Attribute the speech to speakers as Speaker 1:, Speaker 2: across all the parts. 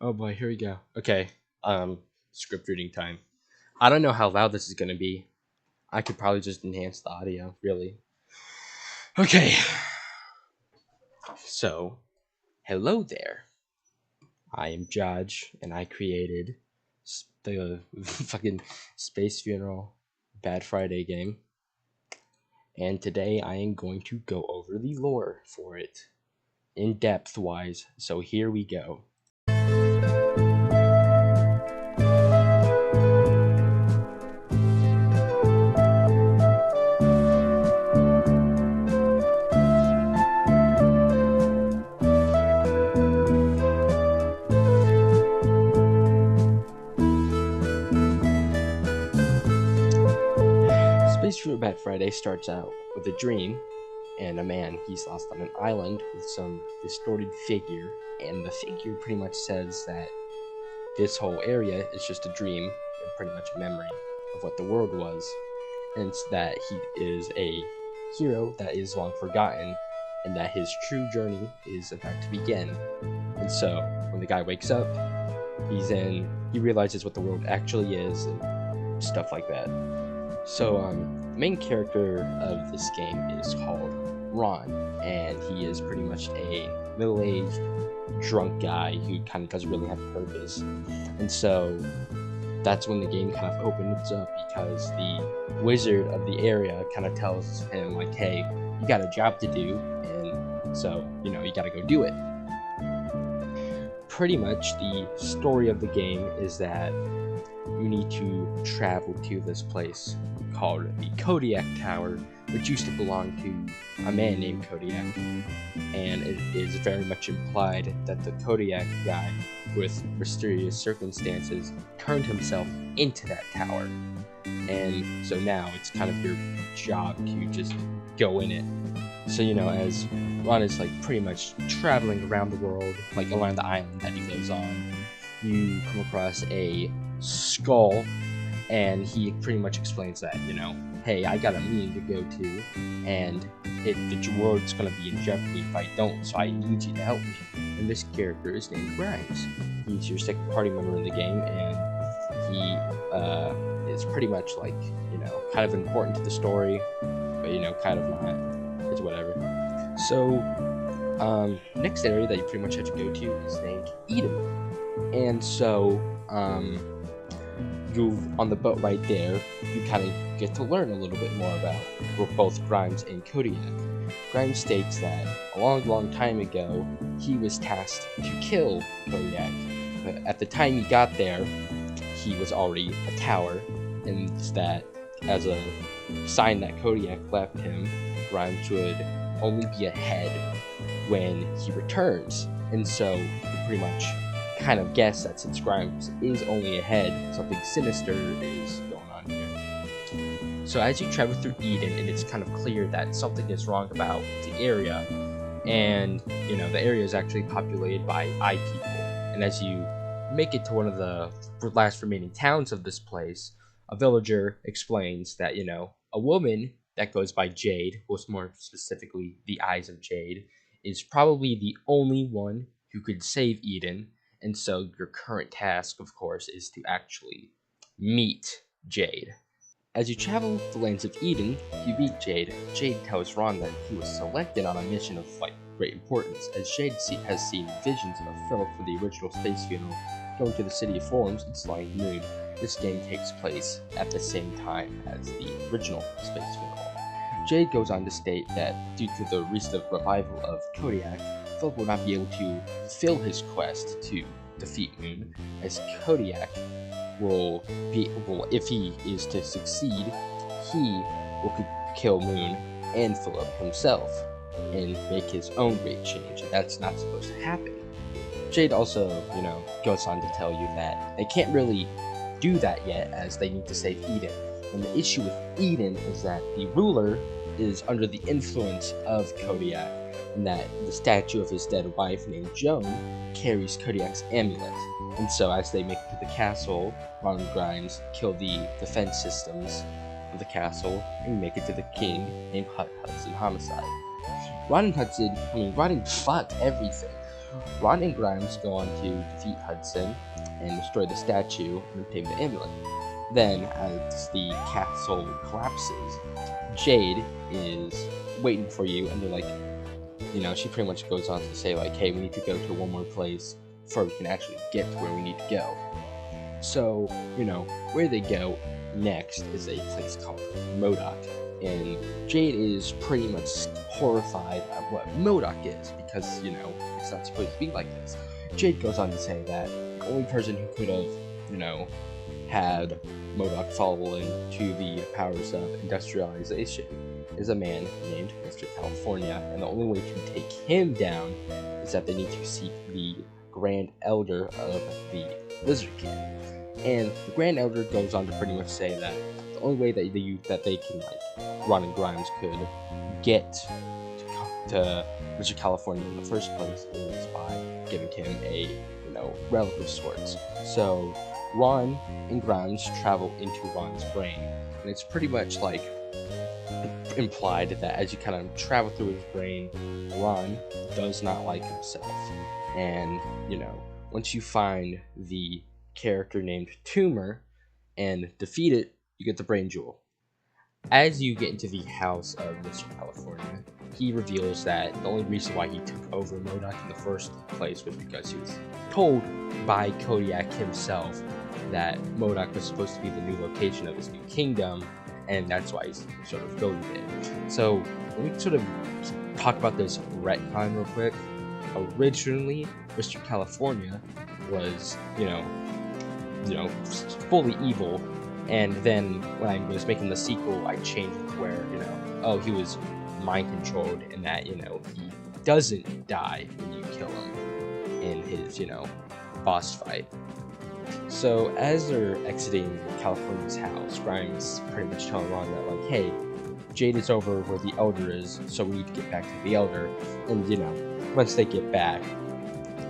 Speaker 1: Oh boy, here we go. Okay, script reading time. I don't know how loud this is gonna be. I could probably just enhance the audio, really. Okay, so hello there. I am Judge, and I created the fucking Space Funeral Bad Friday game. And today I am going to go over the lore for it, in depth wise. So here we go. Space Funeral Bad Friday starts out with a dream and a man he's lost on an island with some distorted figure, and the figure pretty much says that this whole area is just a dream and pretty much a memory of what the world was, and that he is a hero that is long forgotten, and that his true journey is about to begin. And so when the guy wakes up, he realizes what the world actually is and stuff like that. So the main character of this game is called Ron, and he is pretty much a middle-aged drunk guy who kind of doesn't really have a purpose. And so that's when the game kind of opens up, because the wizard of the area kind of tells him, like, hey, you got a job to do, and so, you gotta go do it. Pretty much the story of the game is that you need to travel to this place called the Kodiak Tower, which used to belong to a man named Kodiak, and it is very much implied that the Kodiak guy, with mysterious circumstances, turned himself into that tower, and so now it's kind of your job to just go in it. So as Ron is like pretty much traveling around the world, like around the island that he lives on, you come across a skull, and he pretty much explains that, hey, I got a meeting to go to, and the world's gonna be in jeopardy if I don't, so I need you to help me. And this character is named Grimes. He's your second party member in the game, and he is pretty much like, kind of important to the story, but kind of not. It's whatever. So, next area that you pretty much have to go to is named Eden. And so, you on the boat right there, you kind of get to learn a little bit more about both Grimes and Kodiak. Grimes states that a long, long time ago, he was tasked to kill Kodiak, but at the time he got there, he was already a tower, and that as a sign that Kodiak left him, Grimes would only be ahead when he returns. And so you pretty much kind of guess that since Grimes is only ahead, something sinister is going on here. So as you travel through Eden, and it's kind of clear that something is wrong about the area, and the area is actually populated by eye people. And as you make it to one of the last remaining towns of this place, a villager explains that a woman that goes by Jade, or more specifically the Eyes of Jade, is probably the only one who could save Eden. And so your current task, of course, is to actually meet Jade. As you travel the lands of Eden, you meet Jade. Jade tells Ron that he was selected on a mission of great importance, as Jade has seen visions of Philip for the original Space Funeral going to the City of Forms and Slaying the Moon. This game takes place at the same time as the original Space Funeral. Jade goes on to state that due to the recent revival of Kodiak, Philip will not be able to fulfill his quest to defeat Moon, as Kodiak if he is to succeed, he will kill Moon and Philip himself and make his own great change, and that's not supposed to happen. Jade also, goes on to tell you that they can't really do that yet, as they need to save Eden. And the issue with Eden is that the ruler is under the influence of Kodiak, and that the statue of his dead wife named Joan carries Kodiak's amulet. And so as they make it to the castle, Ron and Grimes kill the defense systems of the castle and make it to the king named Hudson Homicide. Ron and Hudson, Ron fucked everything. Ron and Grimes go on to defeat Hudson and destroy the statue and pave the amulet. Then, as the castle collapses, Jade is waiting for you, and they're like, she pretty much goes on to say like, hey, we need to go to one more place before we can actually get to where we need to go. So, where they go next is a place called MODOK, and Jade is pretty much horrified at what MODOK is, because, it's not supposed to be like this. Jade goes on to say that the only person who could have, had MODOK fall into the powers of industrialization is a man named Mr. California, and the only way to take him down is that they need to seek the Grand Elder of the Lizard King. And the Grand Elder goes on to pretty much say that the only way that they can, Ron and Grimes could get to Mr. California in the first place is by giving him a, relic of sorts. So Ron and Grimes travel into Ron's brain, and it's pretty much like implied that as you kind of travel through his brain, Ron does not like himself. And, once you find the character named Tumor and defeat it, you get the brain jewel. As you get into the house of Mr. California, he reveals that the only reason why he took over MODOK in the first place was because he was told by Kodiak himself that MODOK was supposed to be the new location of his new kingdom, and that's why he's sort of going there. So let me sort of talk about this retcon real quick. Originally, Mr. California was, fully evil, and then when I was making the sequel, I changed it to where, he was mind controlled, and that, he doesn't die when you kill him in his, boss fight. So as they're exiting California's house, Grimes pretty much telling Ron that, like, hey, Jade is over where the Elder is, so we need to get back to the Elder. And, once they get back,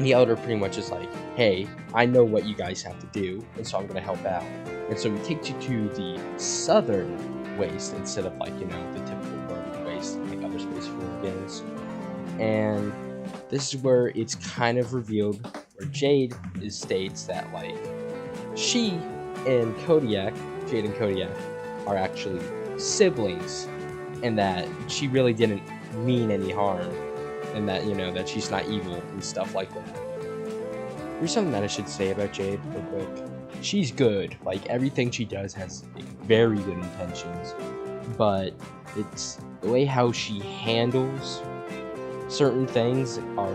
Speaker 1: the Elder pretty much is like, hey, I know what you guys have to do, and so I'm going to help out. And so he takes you to the southern waste instead of, the typical northern waste, like other Space Marine games. And this is where it's kind of revealed, where Jade states that, she and Kodiak, Jade and Kodiak, are actually siblings, and that she really didn't mean any harm, and that, that she's not evil and stuff like that. There's something that I should say about Jade real quick. She's good. Everything she does has very good intentions, but it's the way how she handles certain things are,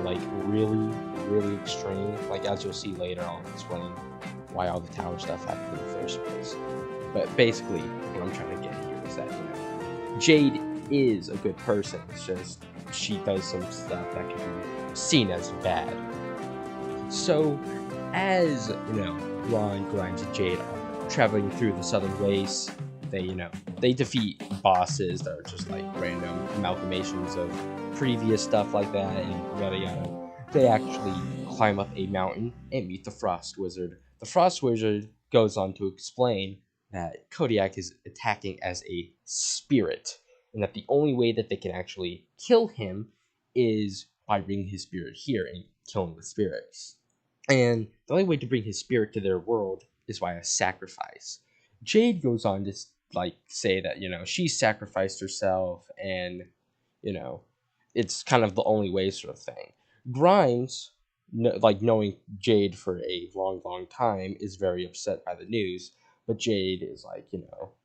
Speaker 1: really, really extreme. As you'll see later, I'll explain why all the tower stuff happened in the first place. But basically, what I'm trying to get here is that, Jade is a good person. It's just she does some stuff that can be seen as bad. So, as, Ron, Grimes, and Jade are traveling through the southern wastes, they defeat bosses that are just, random amalgamations of previous stuff like that, and yada yada. They actually climb up a mountain and meet the Frost Wizard. The Frost Wizard goes on to explain that Kodiak is attacking as a spirit, and that the only way that they can actually kill him is by bringing his spirit here and killing the spirits. And the only way to bring his spirit to their world is via sacrifice. Jade goes on to say that, she sacrificed herself, and, it's kind of the only way sort of thing. Grimes, knowing Jade for a long, long time, is very upset by the news. But Jade is like,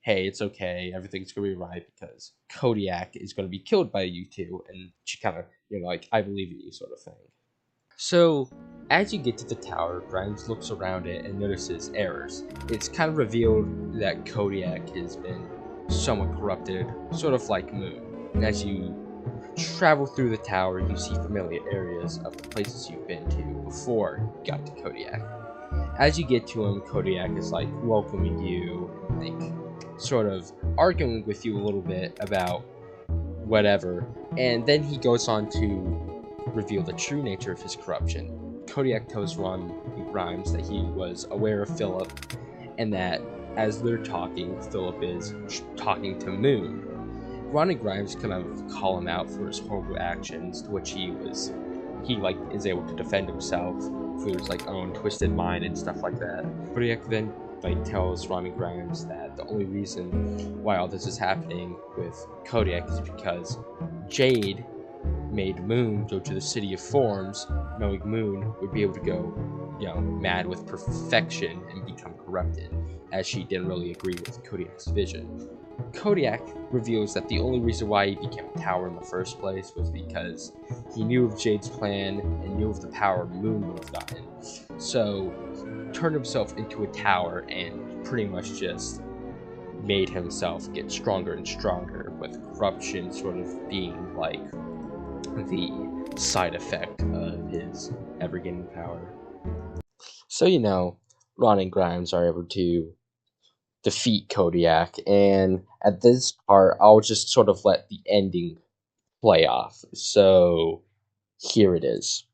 Speaker 1: hey, it's okay, everything's gonna be right, because Kodiak is gonna be killed by you two, and she kind of, I believe in you sort of thing. So, as you get to the tower, Grimes looks around it and notices errors. It's kind of revealed that Kodiak has been somewhat corrupted, sort of like Moon. And as you travel through the tower, you see familiar areas of the places you've been to before you got to Kodiak. As you get to him, Kodiak is welcoming you, and sort of arguing with you a little bit about whatever, and then he goes on to reveal the true nature of his corruption. Kodiak tells Ron and Grimes that he was aware of Philip, and that as they're talking, Philip is talking to Moon. Ron and Grimes kind of call him out for his horrible actions, to which he was he like is able to defend himself through his like own twisted mind and stuff like that. Kodiak then like tells Ronnie Grimes that the only reason why all this is happening with Kodiak is because Jade made Moon go to the City of Forms, knowing Moon would be able to go, mad with perfection and become corrupted, as she didn't really agree with Kodiak's vision. Kodiak reveals that the only reason why he became a tower in the first place was because he knew of Jade's plan and knew of the power Moon would have gotten. So, turned himself into a tower and pretty much just made himself get stronger and stronger, with corruption sort of being like the side effect of his ever gaining power. So, Ron and Grimes are able to defeat Kodiak, and at this part, I'll just sort of let the ending play off. So, here it is.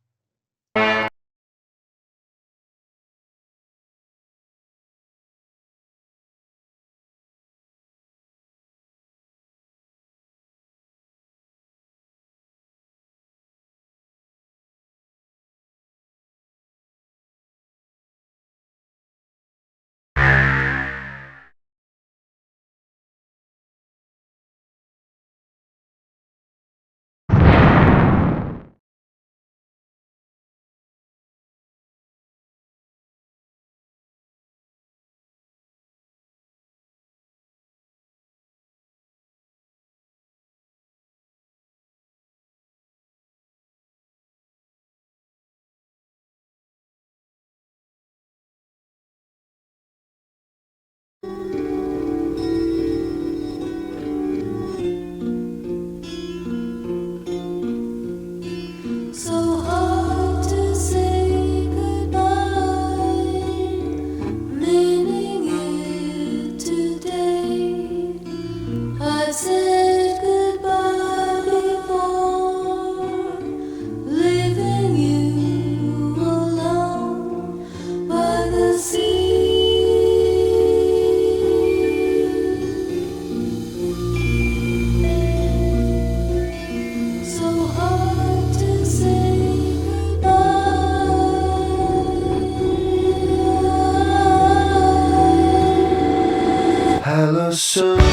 Speaker 2: Hello, sir.